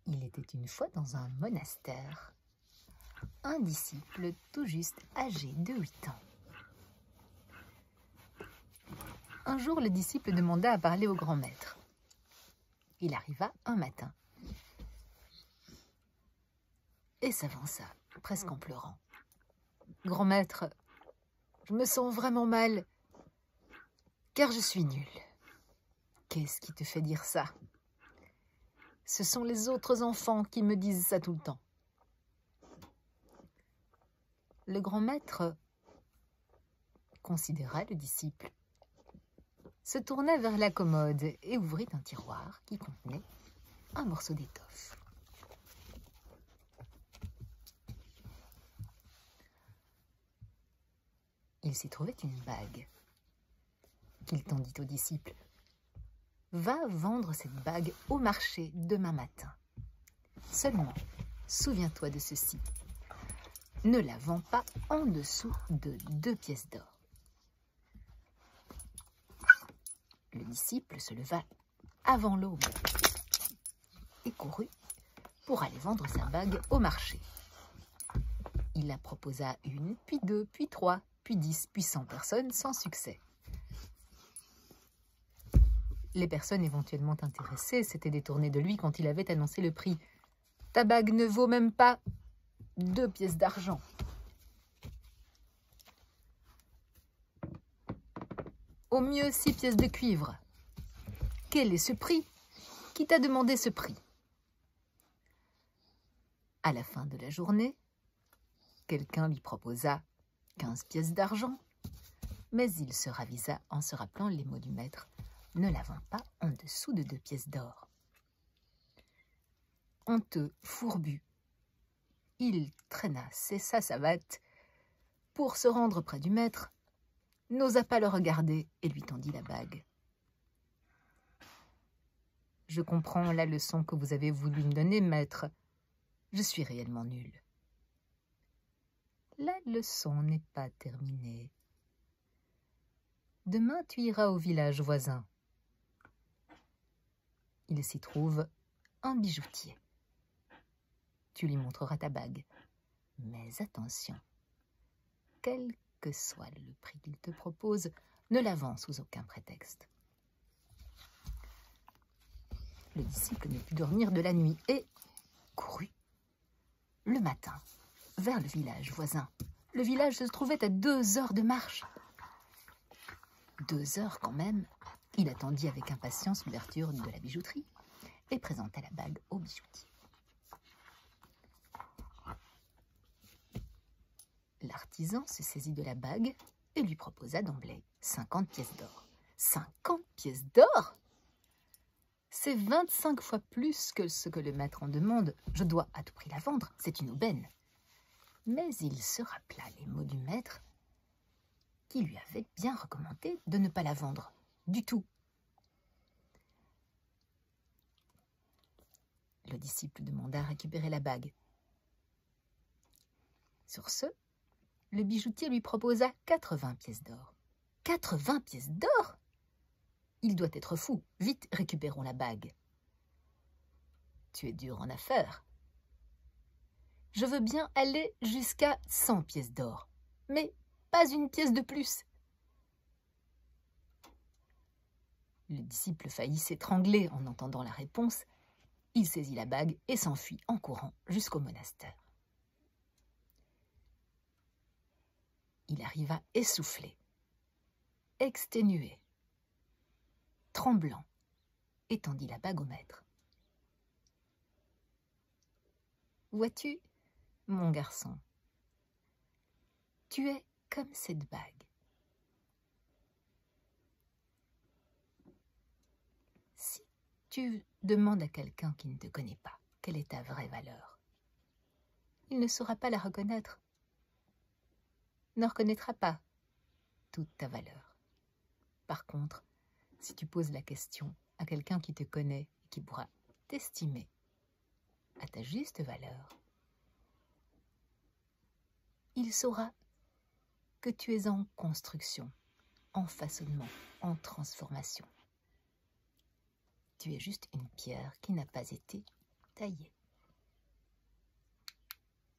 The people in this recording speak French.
Il était une fois dans un monastère un disciple tout juste âgé de 8 ans. Un jour, le disciple demanda à parler au grand maître. Il arriva un matin et s'avança, presque en pleurant. « Grand maître, je me sens vraiment mal, car je suis nul. »« Qu'est-ce qui te fait dire ça ? Ce sont les autres enfants qui me disent ça tout le temps. » Le grand maître considéra le disciple, se tourna vers la commode et ouvrit un tiroir qui contenait un morceau d'étoffe. Il s'y trouvait une bague qu'il tendit au disciple. « Va vendre cette bague au marché demain matin. Seulement, souviens-toi de ceci. Ne la vends pas en dessous de 2 pièces d'or. » Le disciple se leva avant l'aube et courut pour aller vendre sa bague au marché. Il la proposa à 1, puis 2, puis 3, puis 10, puis 100 personnes sans succès. Les personnes éventuellement intéressées s'étaient détournées de lui quand il avait annoncé le prix. « Ta bague ne vaut même pas 2 pièces d'argent. » Au mieux 6 pièces de cuivre. Quel est ce prix? Qui t'a demandé ce prix? À la fin de la journée, quelqu'un lui proposa 15 pièces d'argent, mais il se ravisa en se rappelant les mots du maître. Ne la vends pas en dessous de 2 pièces d'or. Honteux, fourbu, il traîna sa savate pour se rendre près du maître, n'osa pas le regarder et lui tendit la bague. « Je comprends la leçon que vous avez voulu me donner, maître. Je suis réellement nul. » « La leçon n'est pas terminée. Demain, tu iras au village voisin. Il s'y trouve un bijoutier. Tu lui montreras ta bague. Mais attention, quel que soit le prix qu'il te propose, ne la vends sous aucun prétexte. » Le disciple ne put dormir de la nuit et courut le matin vers le village voisin. Le village se trouvait à 2 heures de marche. 2 heures quand même. Il attendit avec impatience l'ouverture de la bijouterie et présenta la bague au bijoutier. L'artisan se saisit de la bague et lui proposa d'emblée 50 pièces d'or. 50 pièces d'or? C'est 25 fois plus que ce que le maître en demande. Je dois à tout prix la vendre, c'est une aubaine. Mais il se rappela les mots du maître qui lui avait bien recommandé de ne pas la vendre du tout. Le disciple demanda à récupérer la bague. Sur ce, le bijoutier lui proposa 80 pièces d'or. 80 pièces d'or? Il doit être fou. Vite, récupérons la bague. Tu es dur en affaires. Je veux bien aller jusqu'à 100 pièces d'or, mais pas une pièce de plus. Le disciple faillit s'étrangler en entendant la réponse. Il saisit la bague et s'enfuit en courant jusqu'au monastère. Il arriva essoufflé, exténué, tremblant, et tendit la bague au maître. « Vois-tu, mon garçon, tu es comme cette bague. Si tu demandes à quelqu'un qui ne te connaît pas quelle est ta vraie valeur, il ne saura pas la reconnaître, ne reconnaîtra pas toute ta valeur. Par contre, si tu poses la question à quelqu'un qui te connaît et qui pourra t'estimer à ta juste valeur, il saura que tu es en construction, en façonnement, en transformation. Tu es juste une pierre qui n'a pas été taillée.